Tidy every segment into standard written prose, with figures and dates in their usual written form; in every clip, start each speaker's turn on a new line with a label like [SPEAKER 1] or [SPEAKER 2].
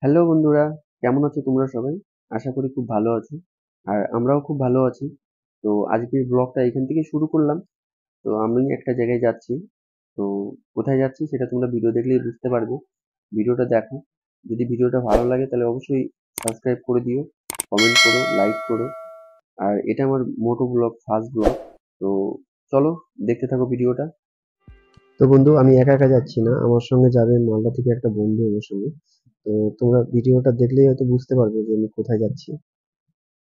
[SPEAKER 1] Hello বন্ধুরা, কেমন আছো তোমরা সবাই? আশা করি খুব ভালো আছো। আর আমরাও খুব ভালো আছি। তো আজকের ব্লগটা এখান থেকে শুরু করলাম। তো আমি একটা জায়গায় যাচ্ছি। তো কোথায় যাচ্ছি সেটা তোমরা ভিডিও দেখলেই বুঝতে পারবে। ভিডিওটা দেখো। যদি ভিডিওটা ভালো লাগে তাহলে অবশ্যই সাবস্ক্রাইব করে দিও, কমেন্ট করো, লাইক করো। আর এটা আমার মোটো ব্লগ, ফার্স্ট ব্লগ। তো চলো দেখতে থাকো ভিডিওটা। তো বন্ধু, আমি একা একা যাচ্ছি না, আমার সঙ্গে যাবে মালদা থেকে একটা বন্ধু আমার সঙ্গে। তো তোমরা ভিডিওটা দেখলেই হয়তো বুঝতে পারবে যে আমি কোথায় যাচ্ছি।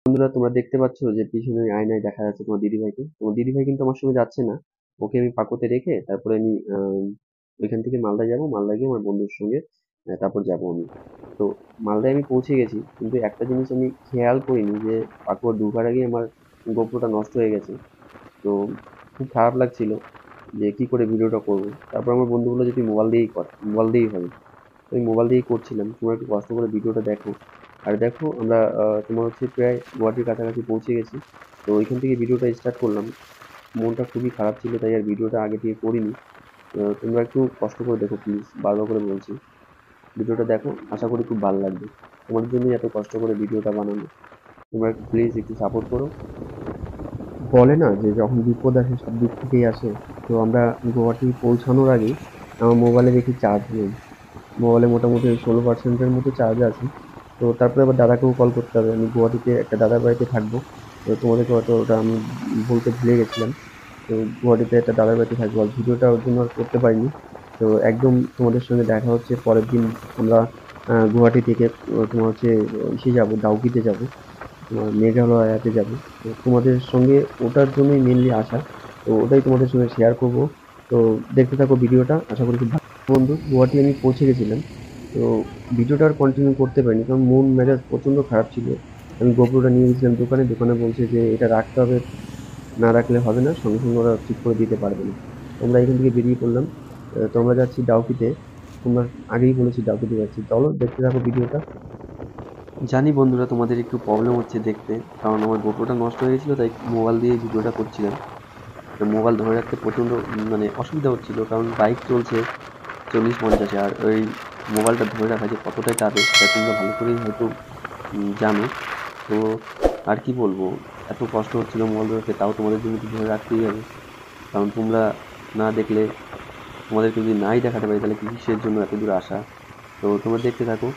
[SPEAKER 1] বন্ধুরা, তোমরা দেখতে পাচ্ছ যে পিছনে আয়নায় দেখা যাচ্ছে তোমার দিদিভাইকে। তোমার দিদিভাই কিন্তু আমার সঙ্গে যাচ্ছে না। ওকে আমি পাকোতে রেখে তারপরে আমি ওইখান থেকে মালদায় যাব। মালদায় গিয়ে আমার বন্ধুর সঙ্গে তারপর যাব আমি। তো মালদায় আমি পৌঁছে গেছি, কিন্তু একটা জিনিস আমি খেয়াল করিনি যে পাকুয়ার ঢোকার আগেই আমার গোপ্রোটা নষ্ট হয়ে গেছে। তো খুব খারাপ লাগছিল যে কি করে ভিডিওটা করব। তারপর আমার বন্ধু বললো যে তুই মোবাইল দিয়েই কর, মোবাইল দিয়েই হবে। তো আমি মোবাইল দিয়েই করছিলাম। তোমরা একটু কষ্ট করে ভিডিওটা দেখো। আর দেখো আমরা তোমার হচ্ছে প্রায় গুয়াহাটির কাছাকাছি পৌঁছে গেছি। তো ওইখান থেকে ভিডিওটা স্টার্ট করলাম। মনটা খুবই খারাপ ছিল, তাই আর ভিডিওটা আগে থেকে করিনি। তোমরা একটু কষ্ট করে দেখো প্লিজ, বারবার করে বলছি। ভিডিওটা দেখো, আশা করি খুব ভালো লাগবে। তোমাদের জন্যই এত কষ্ট করে ভিডিওটা বানানো। তোমরা প্লিজ একটু সাপোর্ট করো। বলে না যে যখন বিপদ আসে সব দিক থেকেই আসে। তো আমরা গুয়াহাটি পৌঁছানোর আগেই আমার মোবাইলে দেখি চার্জ নেই। মোবাইলে মোটামুটি 16%-এর মতো চার্জ আছে। তো তারপরে আবার দাদাকেও কল করতে হবে। আমি গুয়াহাটিতে একটা দাদার বাড়িতে থাকবো। তো তোমাদেরকে হয়তো ওটা আমি বলতে ভুলে গেছিলাম। তো গুয়াহাটিতে একটা দাদার বাড়িতে থাকবো, আর ভিডিওটা ওর জন্য আর করতে পারিনি। তো একদম তোমাদের সঙ্গে দেখা হচ্ছে পরের দিন। আমরা গুয়াহাটি থেকে তোমার হচ্ছে ইসে যাবো, ডাউকিতে যাবো, তোমার মেঘালয়াতে যাবো। তো তোমাদের সঙ্গে ওটার জন্যই মেনলি আসা। তো ওটাই তোমাদের সঙ্গে শেয়ার করব। তো দেখতে থাকো ভিডিওটা, আশা করি খুব ভালো। বন্ধু, গুয়াহাটি আমি পৌঁছে গেছিলাম। তো ভিডিওটা আর কন্টিনিউ করতে পারিনি, কারণ মন মেজাজ প্রচণ্ড খারাপ ছিল। আমি গোপ্রোটা নিয়ে গেছিলাম দোকানে, দোকানে বলছে যে এটা রাখতে হবে, না রাখলে হবে না, সঙ্গে সঙ্গে ওরা ঠিক করে দিতে পারবে না। তো আমরা এখান থেকে বেরিয়ে পড়লাম। তো আমরা যাচ্ছি ডাউকিতে। তোমরা আগেই বলেছি ডাউকিতে যাচ্ছি, চলো দেখতে থাকো ভিডিওটা। জানি বন্ধুরা, তোমাদের একটু প্রবলেম হচ্ছে দেখতে, কারণ আমার গোপ্রোটা নষ্ট হয়ে গেছিলো, তাই মোবাইল দিয়ে ভিডিওটা করছিলাম। তো মোবাইল ধরে রাখতে প্রচণ্ড মানে অসুবিধা হচ্ছিল, কারণ বাইক চলছে 40-50-এ। আর ওই মোবাইলটা ধরে রাখা যে কতটা চাপে সেটা তোমরা ভালো করেই হয়তো জানো। তো আর কি বলবো, এত কষ্ট হচ্ছিল মোবাইল ধরতে, তাও তোমাদের জন্য তো ধরে রাখতেই হবে। কারণ তোমরা না দেখলে, তোমাদেরকে যদি নাই দেখাতে পারি তাহলে কিসের জন্য এত দূর আসা। তো তোমরা দেখতে থাকো।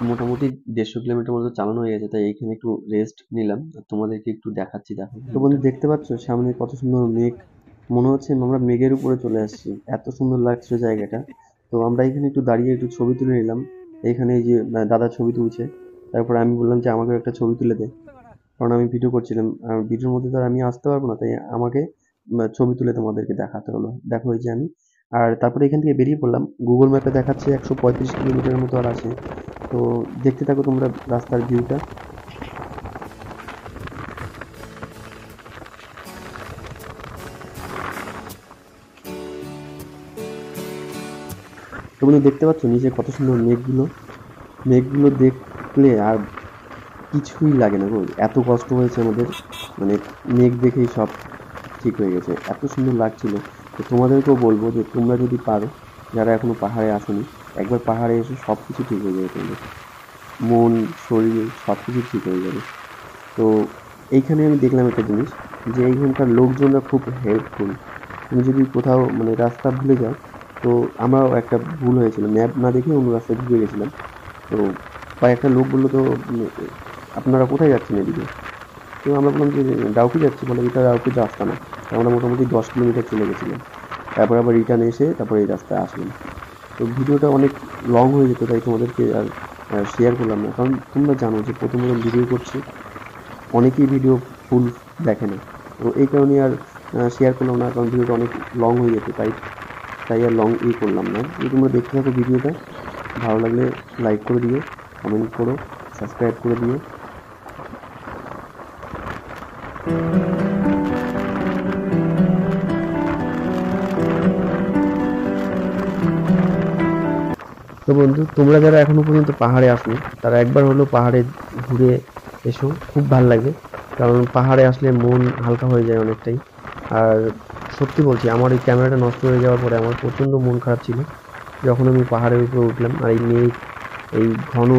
[SPEAKER 1] মোটামুটি 150 কিলোমিটার মতো চালানো হয়ে গেছে, তাই এখানে একটু রেস্ট নিলাম। আর তোমাদেরকে একটু দেখাচ্ছি, দেখো তো বন্ধু, দেখতে পাচ্ছ সামনে কত সুন্দর মেঘ। মনে হচ্ছে আমরা মেঘের উপরে চলে আসছি, এত সুন্দর লাগছে জায়গাটা। তো আমরা এখানে একটু দাঁড়িয়ে একটু ছবি তুলে নিলাম। এখানে এই যে দাদা ছবি তুলছে। তারপরে আমি বললাম যে আমাকে একটা ছবি তুলে দে, কারণ আমি ভিডিও করছিলাম। আর ভিডিওর মধ্যে তো আর আমি আসতে পারবো না, তাই আমাকে ছবি তুলে তোমাদেরকে দেখাতে হলো। দেখো এই যে আমি। আর তারপরে এখান থেকে বেরিয়ে পড়লাম। গুগল ম্যাপে দেখাচ্ছে 135 কিলোমিটারের মতো আর আছে। তো দেখতে থাকো তোমরা রাস্তার ভিউটা। তোমরা দেখতে পাচ্ছ নিচে কত সুন্দর মেঘগুলো। মেঘগুলো দেখলে আর কিছুই লাগে না গো, এত কষ্ট হয়েছে আমাদের। মানে মেঘ দেখেই সব ঠিক হয়ে গেছে, এত সুন্দর লাগছিল। তো তোমাদেরকেও বলবো যে তোমরা যদি পারো, যারা এখনো পাহাড়ে আসোনি, একবার পাহাড়ে এসে সব কিছু ঠিক হয়ে যাবে তোমাদের। মন, শরীর সব কিছু ঠিক হয়ে যাবে। তো এইখানে আমি দেখলাম একটা জিনিস, যে এইখানকার লোকজনরা খুব হেল্পফুল। তুমি যদি কোথাও মানে রাস্তা ভুলে যাও, তো আমারও একটা ভুল হয়েছিল, ম্যাপ না দেখে অন্য রাস্তায় ঢুকে গেছিলাম। তো কয়েকটা লোক বললো, তো আপনারা কোথায় যাচ্ছেন এদিকে? তো আমরা বললাম যে ডাউকি যাচ্ছি। বলে এটা ডাউকি রাস্তা না। তো আমরা মোটামুটি 10 কিলোমিটার চলে গেছিলাম। তারপর আবার রিটার্ন এসে তারপরে এই রাস্তায় আসলাম। তো ভিডিওটা অনেক লং হয়ে যেত, তাই তোমাদেরকে আর শেয়ার করলাম না, কারণ তোমরা জানো যে প্রথম প্রথম ভিডিও করছি, অনেকেই ভিডিও ফুল দেখে না। তো এই কারণে আর শেয়ার করলাম না, কারণ ভিডিওটা অনেক লং হয়ে যেত, তাই তাই আর লং করলাম না। যদি তোমরা দেখতে থাকো ভিডিওটা, ভালো লাগলে লাইক করে দিও, কমেন্ট করো, সাবস্ক্রাইব করে দিও। তো বন্ধু, তোমরা যারা এখনো পর্যন্ত পাহাড়ে আসনি, তারা একবার হলেও পাহাড়ে ঘুরে এসো, খুব ভালো লাগবে। কারণ পাহাড়ে আসলে মন হালকা হয়ে যায় অনেকটাই। আর সত্যি বলছি, আমার এই ক্যামেরাটা নষ্ট হয়ে যাওয়ার পরে আমার প্রচণ্ড মন খারাপ ছিল যখন আমি পাহাড়ের উপরে উঠলাম, আর এই মেঘ, এই ঘন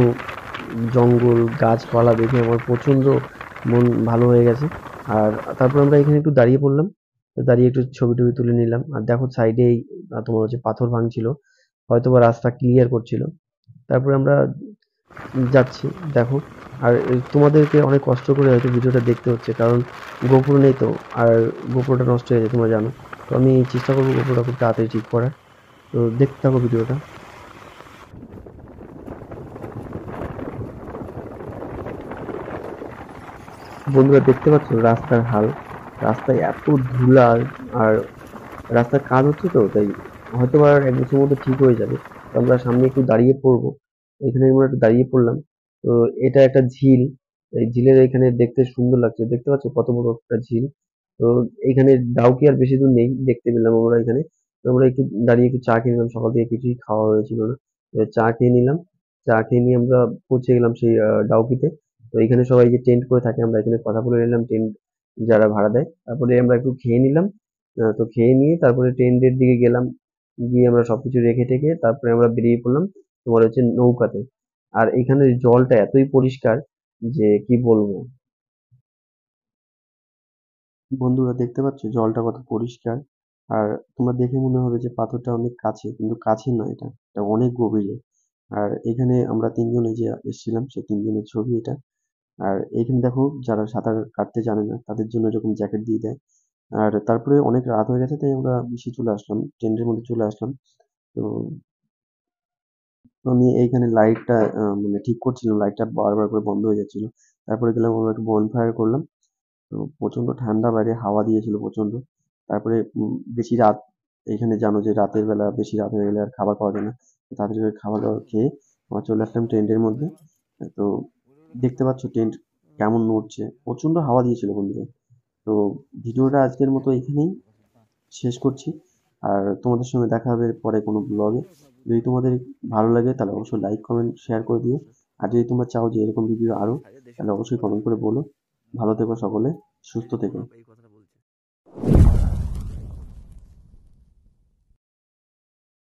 [SPEAKER 1] জঙ্গল গাছপালা দেখে আমার প্রচণ্ড মন ভালো হয়ে গেছে। আর তারপর আমরা এখানে একটু দাঁড়িয়ে পড়লাম, তো দাঁড়িয়ে একটু ছবি টবি তুলে নিলাম। আর দেখো সাইডেই তোমার হচ্ছে পাথর ভাঙছিল, হয়তোবা রাস্তা ক্লিয়ার করছিল। তারপরে আমরা যাচ্ছি, দেখো। আর এই তোমাদেরকে অনেক কষ্ট করে হয়তো ভিডিওটা দেখতে হচ্ছে, কারণ গোপ্রো নেই তো। আর গোপ্রোটা নষ্ট হয়ে যায়, তোমরা জানো। তো আমি চেষ্টা করবো গোপ্রোটা খুব তাড়াতাড়ি ঠিক করার। তো দেখতে থাকো ভিডিওটা। বন্ধুরা দেখতে পাচ্ছ রাস্তার হাল, রাস্তায় এত ধুলা। আর রাস্তার কাজ হচ্ছে তো, তাই হয়তো আর 1 বছরের মধ্যে ঠিক হয়ে যাবে। তো আমরা সামনে একটু দাঁড়িয়ে পড়বো, এখানে আমরা একটু দাঁড়িয়ে পড়লাম। তো এটা একটা ঝিল, এই ঝিলের এখানে দেখতে সুন্দর লাগছে, দেখতে পাচ্ছ কত বড় একটা ঝিল। তো এখানে ডাউকি আর বেশি দূর নেই, দেখতে পেলাম আমরা এখানে। তো আমরা একটু দাঁড়িয়ে একটু চা খেয়ে নিলাম, সকাল থেকে কিছুই খাওয়া হয়েছিল না। তো চা খেয়ে নিলাম, চা খেয়ে নিয়ে আমরা পৌঁছে গেলাম সেই ডাউকিতে। তো এখানে সবাই যে টেন্ট করে থাকে, আমরা এখানে কথা বলে নিলাম, টেন্ট যারা ভাড়া দেয়। তারপরে আমরা একটু খেয়ে নিলাম। তো খেয়ে নিয়ে তারপরে টেন্টের দিকে গেলাম, গিয়ে আমরা সবকিছু রেখে টেখে তারপরে আমরা বেরিয়ে পড়লাম তোমার হচ্ছে নৌকাতে। আর এখানে জলটা এতই পরিষ্কার যে কি বলবো। বন্ধুরা দেখতে পাচ্ছ জলটা কত পরিষ্কার। আর তোমরা দেখে মনে হবে যে পাথরটা অনেক কাছে, কিন্তু কাছে না, এটা এটা অনেক গভীরে। আর এখানে আমরা তিনজন এই যে এসেছিলাম, সেই তিনজনের ছবি এটা। আর এখানে দেখো, যারা সাঁতার কাটতে জানে না তাদের জন্য এরকম জ্যাকেট দিয়ে দেয়। আর তারপরে অনেক রাত হয়ে গেছে, তাই আমরা বেশি চলে আসলাম, টেন্টের মধ্যে চলে আসলাম। তো আমি এইখানে লাইটটা মানে ঠিক করছিলাম, লাইটটা বারবার করে বন্ধ হয়ে যাচ্ছিল। তারপরে গেলাম আমরা একটু বনফায়ার করলাম। তো প্রচন্ড ঠান্ডা, বাইরে হাওয়া দিয়েছিল প্রচন্ড। তারপরে বেশি রাত, এখানে জানো যে রাতের বেলা বেশি রাত হয়ে গেলে আর খাবার পাওয়া যায় না। তো তাড়াতাড়ি করে খাবার দাবার খেয়ে আমরা চলে আসলাম টেন্টের মধ্যে। তো দেখতে পাচ্ছ টেন্ট কেমন নড়ছে, প্রচন্ড হাওয়া দিয়েছিল বন্ধুরা। তো ভিডিওটা আজকের মতো এখানেই শেষ করছি। আর তোমাদের সঙ্গে দেখা হবে পরে কোনো ব্লগে। যদি তোমাদের ভালো লাগে তাহলে অবশ্যই লাইক কমেন্ট শেয়ার করে দিও। আর যদি তোমরা চাও যে এরকম ভিডিও আরও, তাহলে অবশ্যই কমেন্ট করে বলো। ভালো থেকো সকলে, সুস্থ থেকো।